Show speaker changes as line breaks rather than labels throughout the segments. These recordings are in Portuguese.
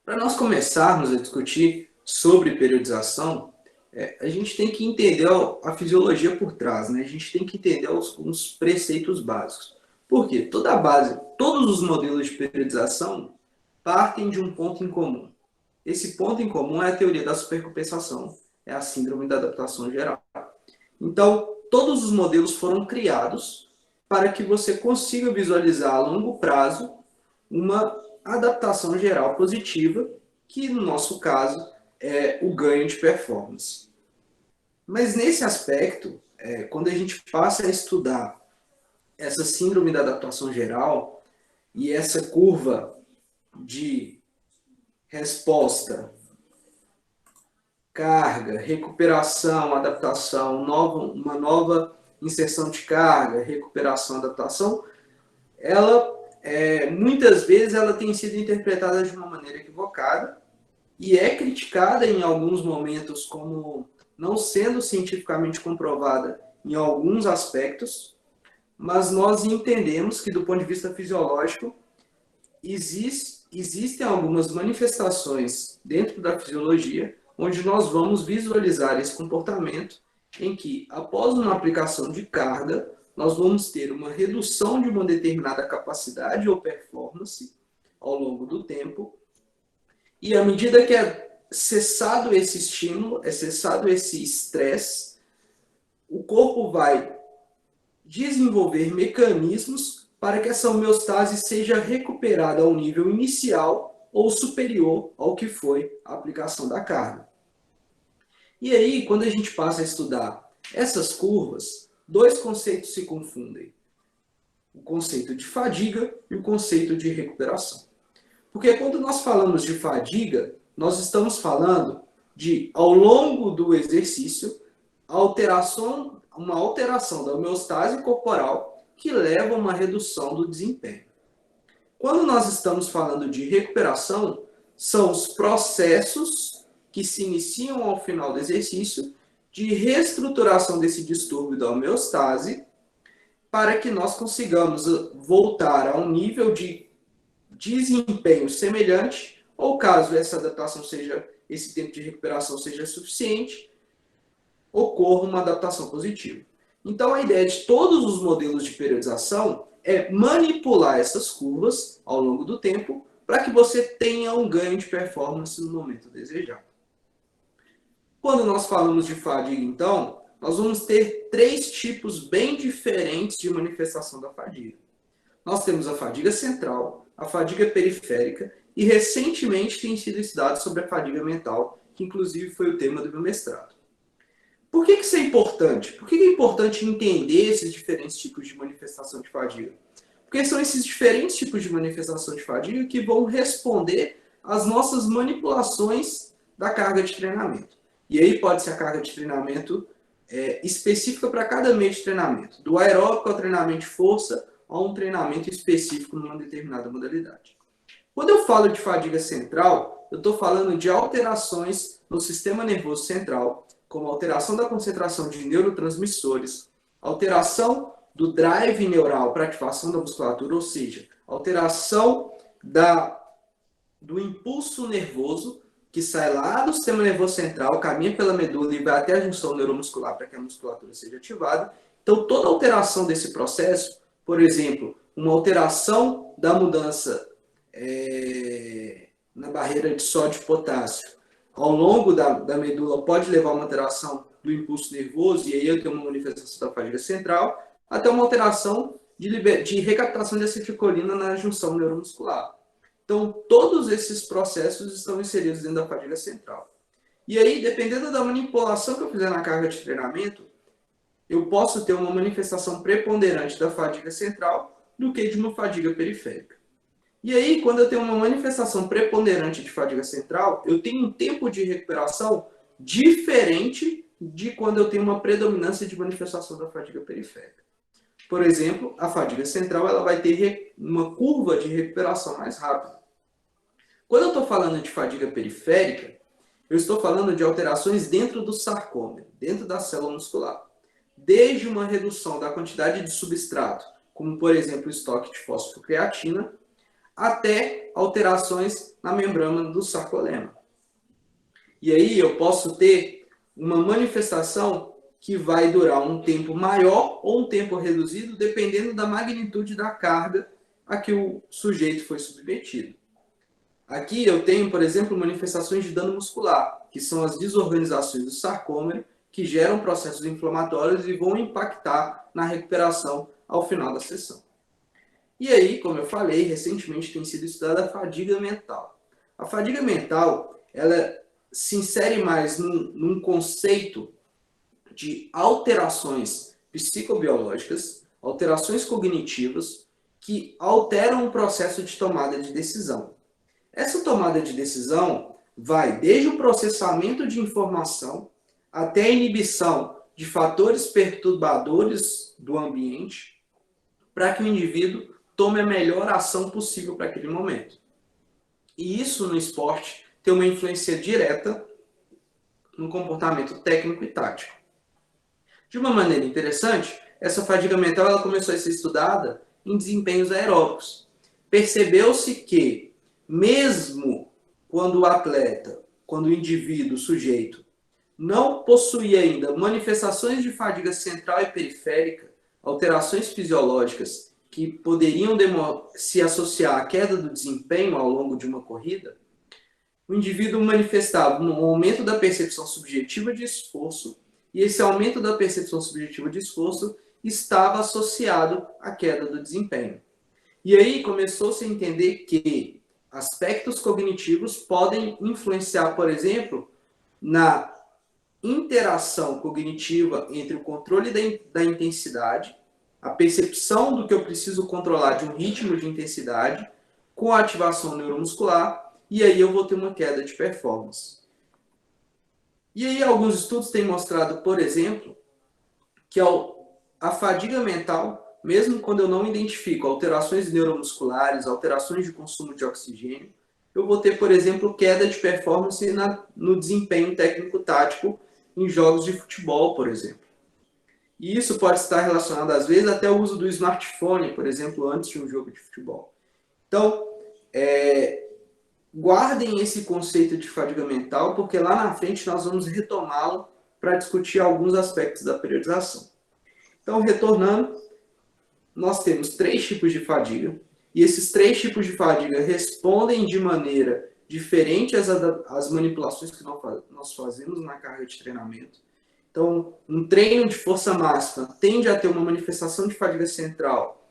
Para nós começarmos a discutir sobre periodização, a gente tem que entender a fisiologia por trás, né? A gente tem que entender os preceitos básicos. Por quê? Todos os modelos de periodização partem de um ponto em comum. Esse ponto em comum é a teoria da supercompensação, é a síndrome da adaptação geral. Então, todos os modelos foram criados para que você consiga visualizar a longo prazo uma adaptação geral positiva, que no nosso caso é o ganho de performance. Mas nesse aspecto, quando a gente passa a estudar essa síndrome da adaptação geral e essa curva de resposta, carga, recuperação, adaptação, uma nova inserção de carga, recuperação, adaptação, ela muitas vezes ela tem sido interpretada de uma maneira equivocada e é criticada em alguns momentos como não sendo cientificamente comprovada em alguns aspectos, mas nós entendemos que do ponto de vista fisiológico existem algumas manifestações dentro da fisiologia onde nós vamos visualizar esse comportamento em que, após uma aplicação de carga, nós vamos ter uma redução de uma determinada capacidade ou performance ao longo do tempo, e à medida que é cessado esse estímulo, é cessado esse estresse, o corpo vai desenvolver mecanismos para que essa homeostase seja recuperada ao nível inicial ou superior ao que foi a aplicação da carga. E aí, quando a gente passa a estudar essas curvas, dois conceitos se confundem. O conceito de fadiga e o conceito de recuperação. Porque quando nós falamos de fadiga, nós estamos falando de, ao longo do exercício, uma alteração da homeostase corporal que leva a uma redução do desempenho. Quando nós estamos falando de recuperação, são os processos que se iniciam ao final do exercício de reestruturação desse distúrbio da homeostase para que nós consigamos voltar a um nível de desempenho semelhante, ou caso essa adaptação esse tempo de recuperação seja suficiente, ocorra uma adaptação positiva. Então, a ideia de todos os modelos de periodização é manipular essas curvas ao longo do tempo para que você tenha um ganho de performance no momento desejado. Quando nós falamos de fadiga, então, nós vamos ter três tipos bem diferentes de manifestação da fadiga. Nós temos a fadiga central, a fadiga periférica e, recentemente, tem sido estudado sobre a fadiga mental, que inclusive foi o tema do meu mestrado. Por que isso é importante? Por que é importante entender esses diferentes tipos de manifestação de fadiga? Porque são esses diferentes tipos de manifestação de fadiga que vão responder às nossas manipulações da carga de treinamento. E aí pode ser a carga de treinamento específica para cada meio de treinamento, do aeróbico ao treinamento de força, a um treinamento específico numa determinada modalidade. Quando eu falo de fadiga central, eu estou falando de alterações no sistema nervoso central, como alteração da concentração de neurotransmissores, alteração do drive neural para ativação da musculatura, ou seja, alteração do impulso nervoso que sai lá do sistema nervoso central, caminha pela medula e vai até a junção neuromuscular para que a musculatura seja ativada. Então, toda alteração desse processo, por exemplo, uma alteração da mudança na barreira de sódio e potássio ao longo da medula pode levar a uma alteração do impulso nervoso, e aí eu tenho uma manifestação da fadiga central, até uma alteração de recaptação de acetilcolina na junção neuromuscular. Então, todos esses processos estão inseridos dentro da fadiga central. E aí, dependendo da manipulação que eu fizer na carga de treinamento, eu posso ter uma manifestação preponderante da fadiga central do que de uma fadiga periférica. E aí, quando eu tenho uma manifestação preponderante de fadiga central, eu tenho um tempo de recuperação diferente de quando eu tenho uma predominância de manifestação da fadiga periférica. Por exemplo, a fadiga central ela vai ter uma curva de recuperação mais rápida. Quando eu estou falando de fadiga periférica, eu estou falando de alterações dentro do sarcômero, dentro da célula muscular. Desde uma redução da quantidade de substrato, como por exemplo o estoque de fosfocreatina, até alterações na membrana do sarcolema. E aí eu posso ter uma manifestação que vai durar um tempo maior ou um tempo reduzido, dependendo da magnitude da carga a que o sujeito foi submetido. Aqui eu tenho, por exemplo, manifestações de dano muscular, que são as desorganizações do sarcômero, que geram processos inflamatórios e vão impactar na recuperação ao final da sessão. E aí, como eu falei, recentemente tem sido estudada a fadiga mental. A fadiga mental, ela se insere mais num conceito de alterações psicobiológicas, alterações cognitivas, que alteram o processo de tomada de decisão. Essa tomada de decisão vai desde o processamento de informação até a inibição de fatores perturbadores do ambiente para que o indivíduo tome a melhor ação possível para aquele momento. E isso no esporte tem uma influência direta no comportamento técnico e tático. De uma maneira interessante, essa fadiga mental ela começou a ser estudada em desempenhos aeróbicos. Percebeu-se que, mesmo quando o atleta, quando o indivíduo, o sujeito, não possuía ainda manifestações de fadiga central e periférica, alterações fisiológicas que poderiam se associar à queda do desempenho ao longo de uma corrida, o indivíduo manifestava um aumento da percepção subjetiva de esforço, e esse aumento da percepção subjetiva de esforço estava associado à queda do desempenho. E aí começou-se a entender que aspectos cognitivos podem influenciar, por exemplo, na interação cognitiva entre o controle da intensidade, a percepção do que eu preciso controlar de um ritmo de intensidade, com a ativação neuromuscular, e aí eu vou ter uma queda de performance. E aí alguns estudos têm mostrado, por exemplo, que a fadiga mental, mesmo quando eu não identifico alterações neuromusculares, alterações de consumo de oxigênio, eu vou ter, por exemplo, queda de performance no desempenho técnico-tático em jogos de futebol, por exemplo. E isso pode estar relacionado, às vezes, até ao uso do smartphone, por exemplo, antes de um jogo de futebol. Então, guardem esse conceito de fadiga mental, porque lá na frente nós vamos retomá-lo para discutir alguns aspectos da periodização. Então, retornando, nós temos 3 tipos de fadiga, e esses 3 tipos de fadiga respondem de maneira diferente às manipulações que nós fazemos na carga de treinamento. Então, um treino de força máxima tende a ter uma manifestação de fadiga central,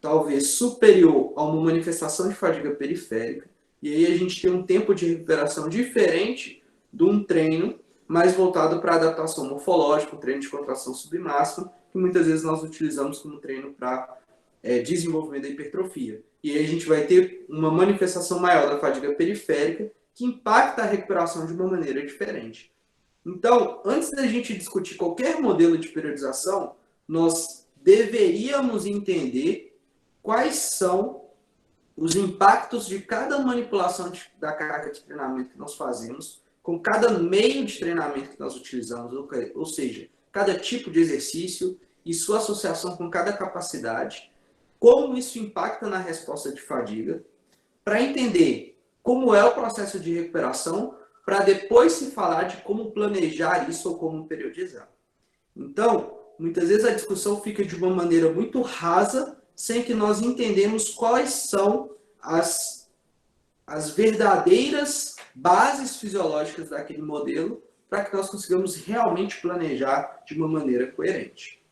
talvez superior a uma manifestação de fadiga periférica, e aí a gente tem um tempo de recuperação diferente de um treino mais voltado para adaptação morfológica, um treino de contração submáxima, que muitas vezes nós utilizamos como treino para desenvolvimento da hipertrofia. E aí a gente vai ter uma manifestação maior da fadiga periférica, que impacta a recuperação de uma maneira diferente. Então, antes da gente discutir qualquer modelo de periodização, nós deveríamos entender quais são os impactos de cada manipulação da carga de treinamento que nós fazemos, com cada meio de treinamento que nós utilizamos, ou seja, cada tipo de exercício e sua associação com cada capacidade, como isso impacta na resposta de fadiga, para entender como é o processo de recuperação, para depois se falar de como planejar isso ou como periodizar. Então, muitas vezes a discussão fica de uma maneira muito rasa, sem que nós entendemos quais são as verdadeiras bases fisiológicas daquele modelo, para que nós consigamos realmente planejar de uma maneira coerente.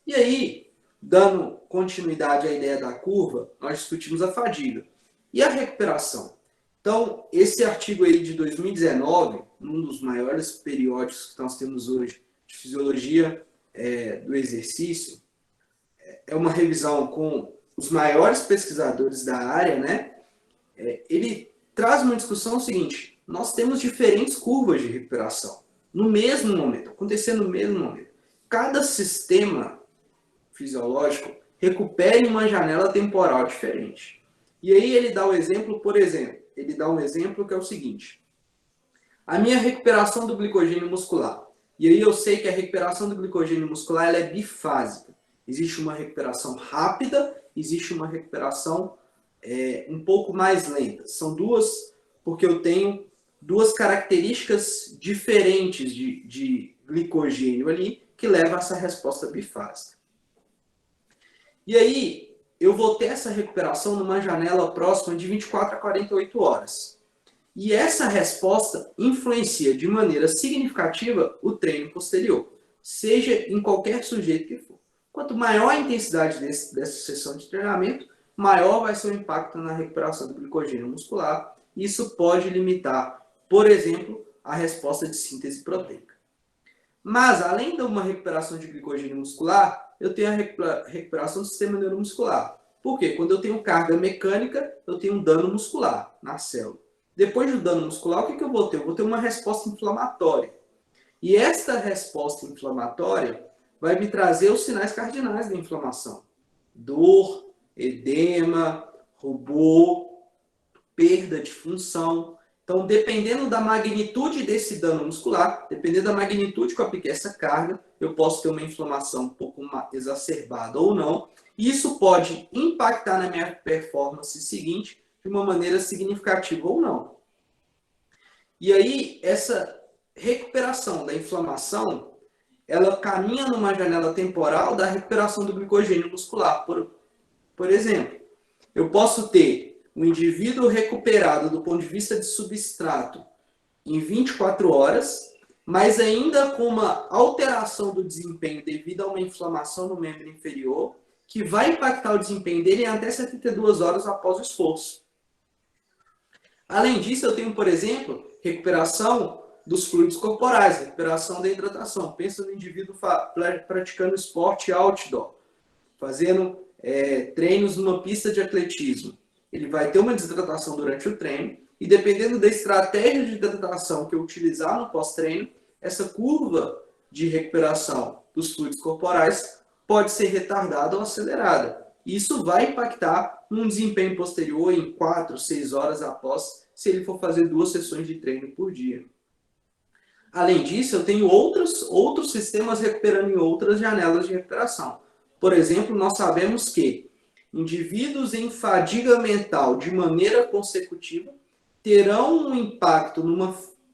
E aí, dando continuidade à ideia da curva, nós discutimos a fadiga. E a recuperação? Então, esse artigo aí de 2019, um dos maiores periódicos que nós temos hoje de fisiologia do exercício, é uma revisão com os maiores pesquisadores da área, né? Ele traz uma discussão seguinte: nós temos diferentes curvas de recuperação no mesmo momento, acontecendo no mesmo momento. Cada sistema fisiológico recupera em uma janela temporal diferente. E aí ele dá o exemplo, por exemplo, ele dá um exemplo que é o seguinte: a minha recuperação do glicogênio muscular. E aí eu sei que a recuperação do glicogênio muscular ela é bifásica. Existe uma recuperação rápida, existe uma recuperação um pouco mais lentas. São duas, porque eu tenho duas características diferentes de glicogênio ali, que levam a essa resposta bifásica. E aí, eu vou ter essa recuperação numa janela próxima de 24 a 48 horas. E essa resposta influencia de maneira significativa o treino posterior, seja em qualquer sujeito que for. Quanto maior a intensidade dessa sessão de treinamento, maior vai ser o impacto na recuperação do glicogênio muscular. Isso pode limitar, por exemplo, a resposta de síntese proteica. Mas, além de uma recuperação de glicogênio muscular, eu tenho a recuperação do sistema neuromuscular. Por quê? Quando eu tenho carga mecânica, eu tenho um dano muscular na célula. Depois do dano muscular, o que eu vou ter? Eu vou ter uma resposta inflamatória. E esta resposta inflamatória vai me trazer os sinais cardinais da inflamação. Dor, edema, rubor, perda de função. Então, dependendo da magnitude desse dano muscular, dependendo da magnitude que eu apliquei essa carga, eu posso ter uma inflamação um pouco exacerbada ou não. E isso pode impactar na minha performance seguinte de uma maneira significativa ou não. E aí, essa recuperação da inflamação, ela caminha numa janela temporal da recuperação do glicogênio muscular. Por exemplo, eu posso ter um indivíduo recuperado do ponto de vista de substrato em 24 horas, mas ainda com uma alteração do desempenho devido a uma inflamação no membro inferior, que vai impactar o desempenho dele em até 72 horas após o esforço. Além disso, eu tenho, por exemplo, recuperação dos fluidos corporais, recuperação da hidratação. Pensa no indivíduo praticando esporte outdoor, fazendo treinos numa pista de atletismo. Ele vai ter uma desidratação durante o treino e, dependendo da estratégia de hidratação que eu utilizar no pós-treino, essa curva de recuperação dos fluidos corporais pode ser retardada ou acelerada. Isso vai impactar num desempenho posterior em 4, 6 horas após, se ele for fazer 2 sessões de treino por dia. Além disso, eu tenho outros sistemas recuperando em outras janelas de recuperação. Por exemplo, nós sabemos que indivíduos em fadiga mental de maneira consecutiva terão um impacto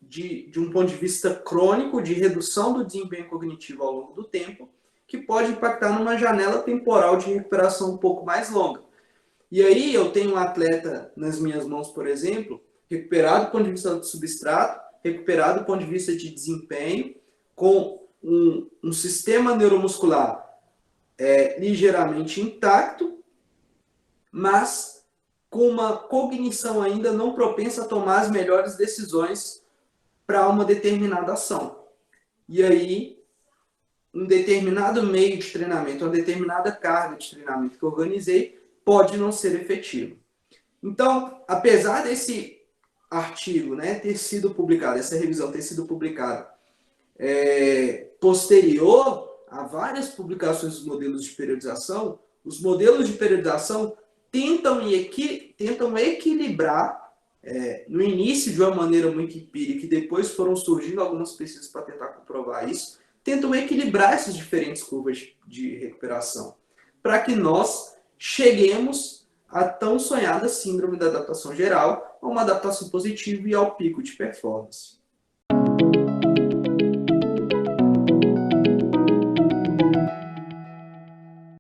de um ponto de vista crônico de redução do desempenho cognitivo ao longo do tempo, que pode impactar numa janela temporal de recuperação um pouco mais longa. E aí eu tenho um atleta nas minhas mãos, por exemplo, recuperado do ponto de vista do substrato, recuperado do ponto de vista de desempenho, com um sistema neuromuscular ligeiramente intacto, mas com uma cognição ainda não propensa a tomar as melhores decisões para uma determinada ação. E aí, um determinado meio de treinamento, uma determinada carga de treinamento que eu organizei, pode não ser efetivo. Então, apesar desse artigo ter sido publicado, essa revisão ter sido publicada posterior a várias publicações dos modelos de periodização, os modelos de periodização tentam equilibrar, no início de uma maneira muito empírica, e depois foram surgindo algumas pesquisas para tentar comprovar isso, tentam equilibrar essas diferentes curvas de recuperação, para que nós cheguemos à tão sonhada síndrome da adaptação geral, a uma adaptação positiva e ao pico de performance.